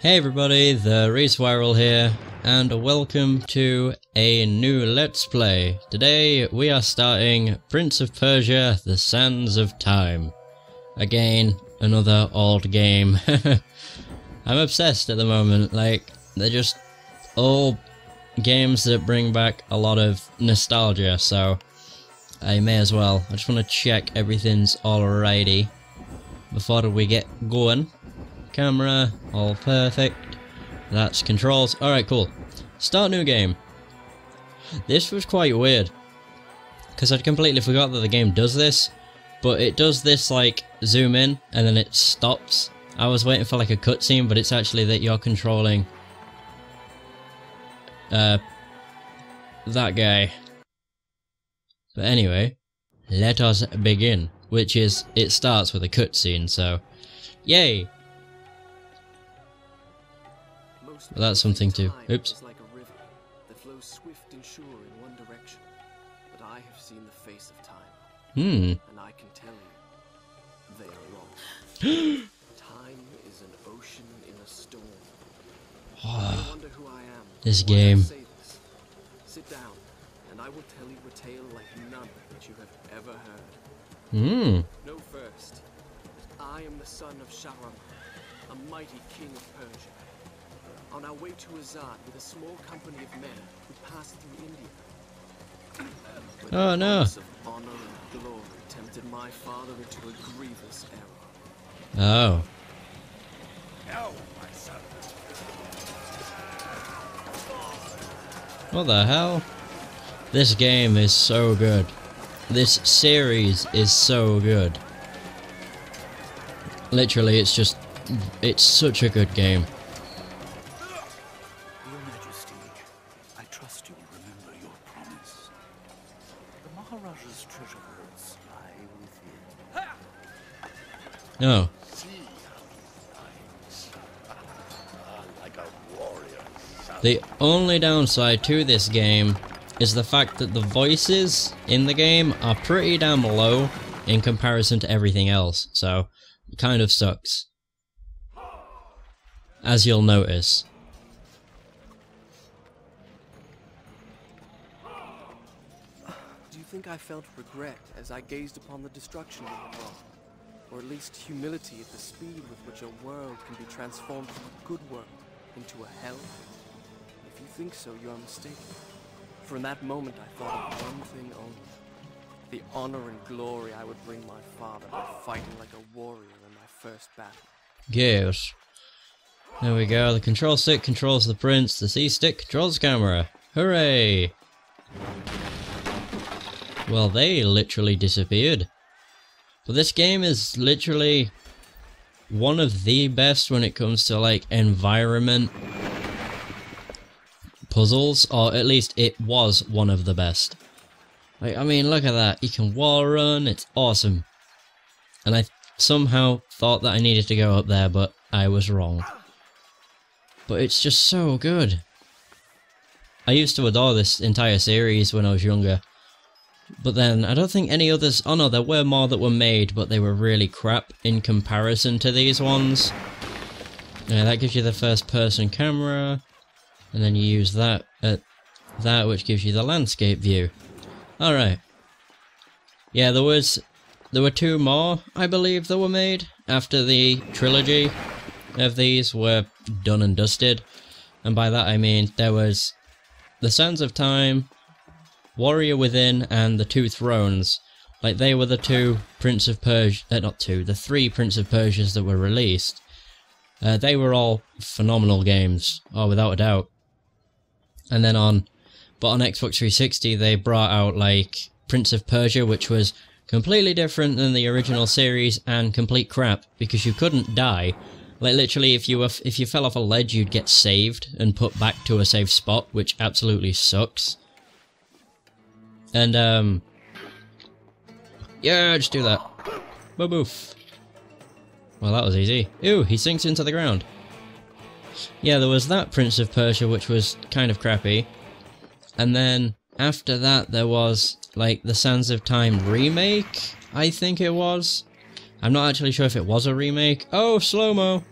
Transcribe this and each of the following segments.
Hey everybody, the Respiral here, and welcome to a new Let's Play. Today we are starting Prince of Persia: The Sands of Time. Again, another old game. I'm obsessed at the moment, like, they're just all games that bring back a lot of nostalgia, so I may as well. I just want to check everything's alrighty before we get going. Camera, all perfect. That's controls. Alright, cool. Start new game. This was quite weird, because I'd completely forgot that the game does this, but it does this like zoom in and then it stops. I was waiting for like a cutscene, but it's actually that you're controlling that guy. But anyway, let us begin, which is, it starts with a cutscene, so yay! Well, that's something too. Oops. Like a river that flows swift and sure in one direction, but I have seen the face of time. And I can tell you, they are wrong. Time is an ocean in a storm. I wonder who I am. This game. Sit down, and I will tell you a tale like none that you have ever heard. Know first, I am the son of Shahram, a mighty king of Persia. On our way to Azad with a small company of men who passed through India. Oh no! Of honor and glory tempted my father into a grievous error. Oh. No, my son. What the hell? This game is so good. This series is so good. Literally, it's such a good game. Your Majesty, I trust you will remember your promise. The Maharaja's treasure vaults lie within. Oh. See how he fights. Like a warrior. The only downside to this game is the fact that the voices in the game are pretty damn low in comparison to everything else, so it kind of sucks. As you'll notice. Do you think I felt regret as I gazed upon the destruction we had wrought? Or at least humility at the speed with which a world can be transformed from a good world into a hell? If you think so, you are mistaken. For in that moment I thought of one thing only. The honor and glory I would bring my father by fighting like a warrior in my first battle. Yes. There we go, the control stick controls the prince, the C stick controls the camera. Hooray! Well, they literally disappeared. But this game is literally one of the best when it comes to like environment puzzles, or at least it was one of the best. Like, I mean, look at that. You can wall run, it's awesome. And I somehow thought that I needed to go up there, but I was wrong. But it's just so good. I used to adore this entire series when I was younger. But then, I don't think any others... Oh no, there were more that were made, but they were really crap in comparison to these ones. Yeah, that gives you the first person camera. And then you use that at that, which gives you the landscape view. Alright. Yeah, there were two more, I believe, that were made after the trilogy of these were done and dusted. And by that I mean there was The Sands of Time, Warrior Within, and The Two Thrones. Like, they were the two Prince of Persia, the three Prince of Persias that were released. They were all phenomenal games, oh, without a doubt. And then on Xbox 360 they brought out like Prince of Persia, which was completely different than the original series and complete crap because you couldn't die. Like, literally, if you fell off a ledge, you'd get saved and put back to a safe spot, which absolutely sucks. And yeah, just do that. Boof. Well, that was easy. Ooh, he sinks into the ground. Yeah, there was that Prince of Persia, which was kind of crappy. And then, after that, there was, like, the Sands of Time remake, I think it was. I'm not actually sure if it was a remake. Oh, slow-mo!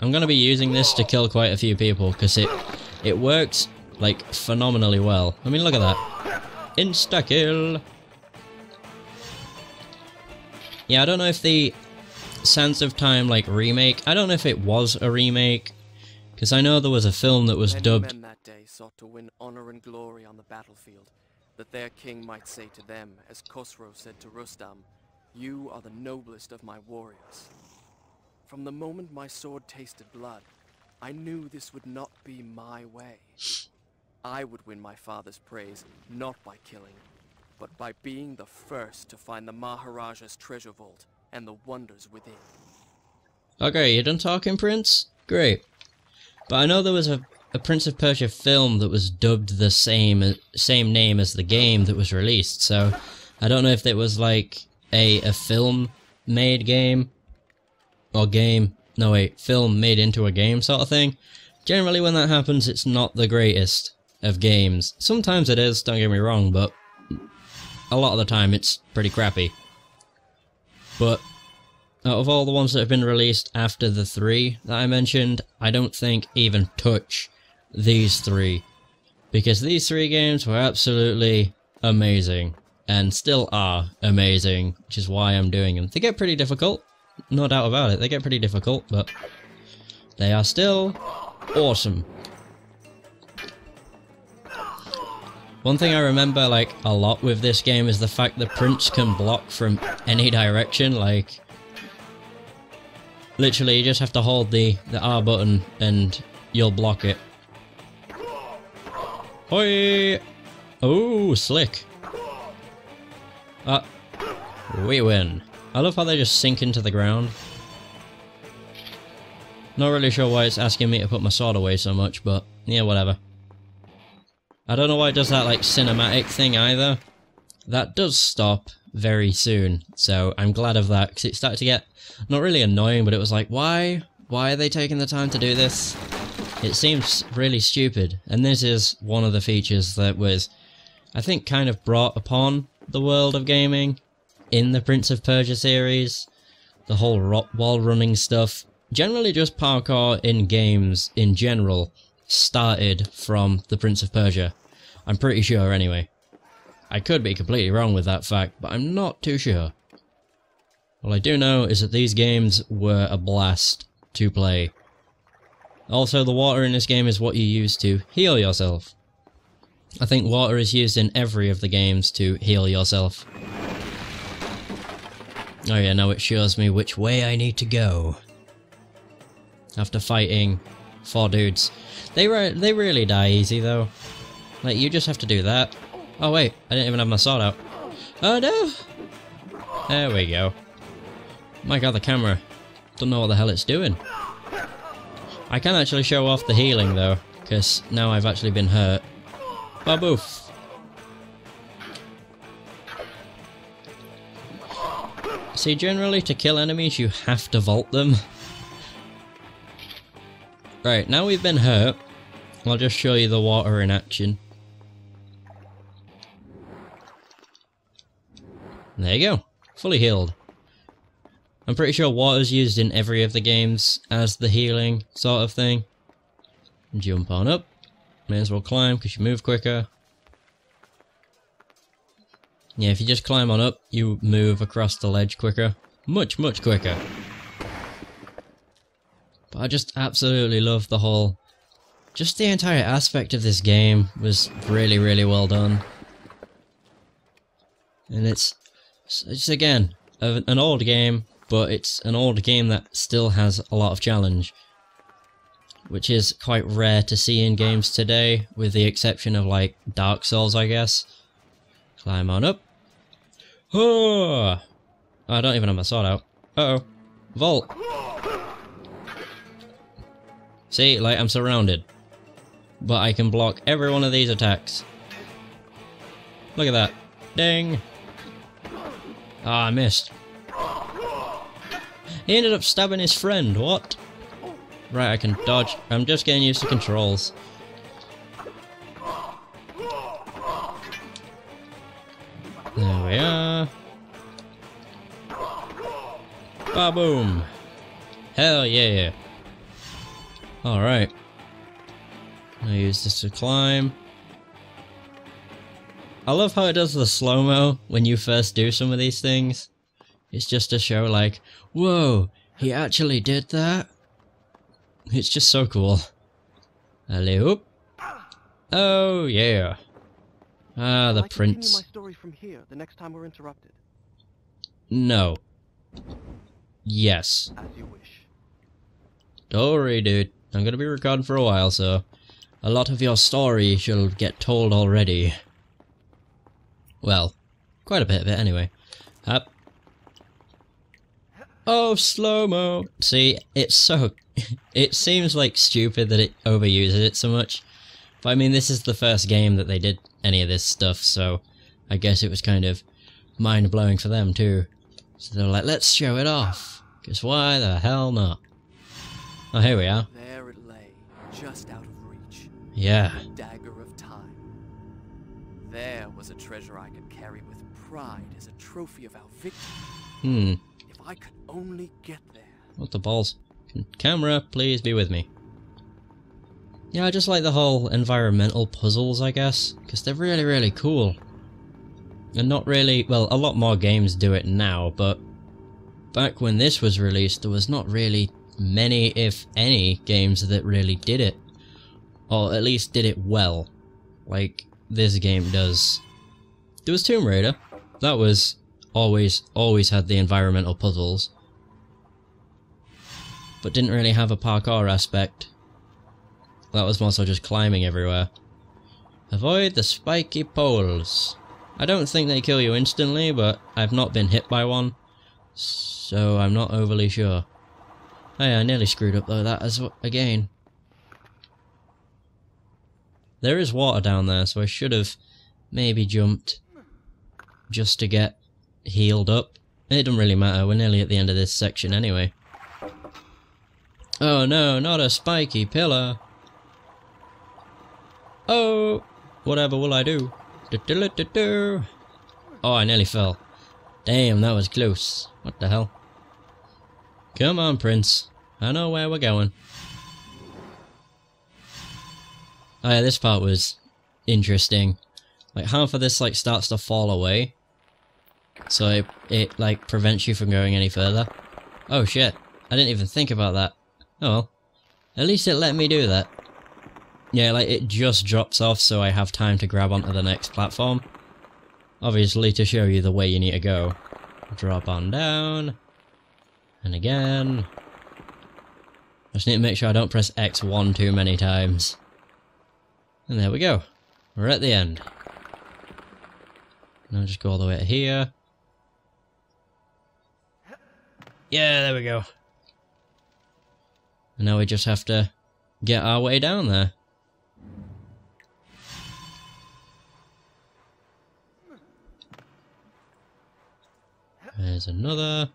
I'm gonna be using this to kill quite a few people, because it works, like, phenomenally well. I mean, look at that. Insta-kill! Yeah, I don't know if the Sands of Time, like, remake, I don't know if it was a remake, because I know there was a film that was dubbed... Many men that day sought to win honor and glory on the battlefield, that their king might say to them, as Khosrow said to Rustam, "You are the noblest of my warriors." From the moment my sword tasted blood, I knew this would not be my way. I would win my father's praise, not by killing, but by being the first to find the Maharaja's treasure vault and the wonders within. Okay, you done talking, Prince? Great. But I know there was a Prince of Persia film that was dubbed the same name as the game that was released, so I don't know if it was like a film-made game, or film made into a game sort of thing. Generally when that happens, it's not the greatest of games. Sometimes it is, don't get me wrong, but a lot of the time it's pretty crappy. But out of all the ones that have been released after the 3 that I mentioned, I don't think even touch these 3. Because these 3 games were absolutely amazing. And still are amazing, which is why I'm doing them. They get pretty difficult, no doubt about it, they get pretty difficult, but they are still awesome. One thing I remember, like, a lot with this game is the fact the Prince can block from any direction, like... Literally, you just have to hold the R button and you'll block it. Hoi! Oh, slick. We win. I love how they just sink into the ground. Not really sure why it's asking me to put my sword away so much, but yeah, whatever. I don't know why it does that, like, cinematic thing either. That does stop very soon, so I'm glad of that, because it started to get, not really annoying, but it was like, why? Why are they taking the time to do this? It seems really stupid, and this is one of the features that was, I think, kind of brought upon the world of gaming in the Prince of Persia series. The whole wall running stuff, generally just parkour in games in general, started from the Prince of Persia. I'm pretty sure anyway. I could be completely wrong with that fact, but I'm not too sure. All I do know is that these games were a blast to play. Also, the water in this game is what you use to heal yourself. I think water is used in every of the games to heal yourself. Oh yeah, now it shows me which way I need to go. After fighting 4 dudes. They really die easy though. Like, you just have to do that. Oh wait, I didn't even have my sword out. Oh no! There we go. My god, the camera. Don't know what the hell it's doing. I can actually show off the healing though, because now I've actually been hurt. Baboof! See, generally to kill enemies you have to vault them. Right, now we've been hurt, I'll just show you the water in action. There you go, fully healed. I'm pretty sure water's used in every of the games as the healing sort of thing. Jump on up, may as well climb because you move quicker. Yeah, if you just climb on up, you move across the ledge quicker. Much, much quicker. But I just absolutely love the whole... Just the entire aspect of this game was really, really well done. And it's again, an old game, but it's an old game that still has a lot of challenge. Which is quite rare to see in games today, with the exception of, like, Dark Souls, I guess. Climb on up. Oh! I don't even have my sword out. Uh-oh. Vault! See, like, I'm surrounded. But I can block every one of these attacks. Look at that. Ding! Ah, I missed. He ended up stabbing his friend, what? Right, I can dodge. I'm just getting used to controls. There we are. Ba-boom! Hell yeah! Alright. I use this to climb. I love how it does the slow-mo when you first do some of these things. It's just to show like, whoa, he actually did that? It's just so cool. Hello. Oh yeah. Ah, the prince. Continue my story from here the next time we're interrupted. No. Yes. As you wish. Don't worry, dude. I'm gonna be recording for a while, so a lot of your story shall get told already. Well, quite a bit of it anyway. Up. Oh, slow-mo. See, it's so... it seems like stupid that it overuses it so much. But I mean, this is the first game that they did any of this stuff, so I guess it was kind of mind-blowing for them too. So they were like, let's show it off. Because why the hell not? Oh, here we are. There it lay, just out of reach. Yeah. The dagger of time. There was a treasure I could carry with pride as a trophy of our victory. If I could only get there. What the balls? Camera, please be with me. Yeah, I just like the whole environmental puzzles, I guess, because they're really, really cool. And not really, well, a lot more games do it now, but back when this was released, there was not really many, if any, games that really did it. Or at least did it well, like this game does. There was Tomb Raider. That was always had the environmental puzzles. But didn't really have a parkour aspect. That was more so just climbing everywhere. Avoid the spiky poles. I don't think they kill you instantly, but I've not been hit by one, so I'm not overly sure. Hey, I nearly screwed up though, that as again. There is water down there, so I should have maybe jumped just to get healed up. It doesn't really matter, we're nearly at the end of this section anyway. Oh no, not a spiky pillar. Oh, whatever will I do? Oh, I nearly fell. Damn, that was close. What the hell? Come on, Prince. I know where we're going. Oh yeah, this part was interesting. Like, half of this, like, starts to fall away. So it like, prevents you from going any further. Oh shit, I didn't even think about that. Oh well. At least it let me do that. Yeah, like, it just drops off so I have time to grab onto the next platform. Obviously, to show you the way you need to go. Drop on down. And again. I just need to make sure I don't press X1 too many times. And there we go. We're at the end. Now just go all the way to here. Yeah, there we go. And now we just have to get our way down there. There's another.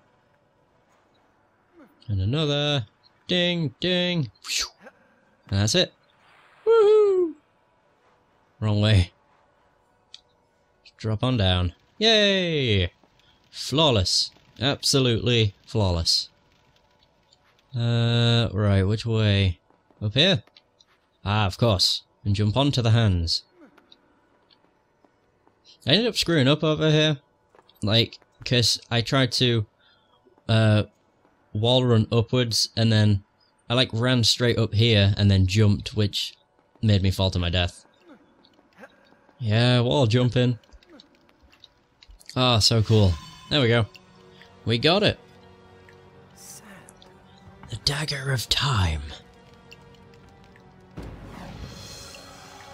And another. Ding, ding. And that's it. Woohoo! Wrong way. Just drop on down. Yay! Flawless. Absolutely flawless. Right, which way? Up here? Ah, of course. And jump onto the hands. I ended up screwing up over here. Like, because I tried to wall run upwards, and then I like ran straight up here and then jumped, which made me fall to my death. Yeah, wall jumping. Ah, so cool. There we go. We got it. The dagger of time.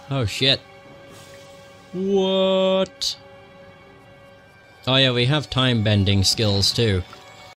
Oh shit. What? Oh yeah, we have time bending skills too.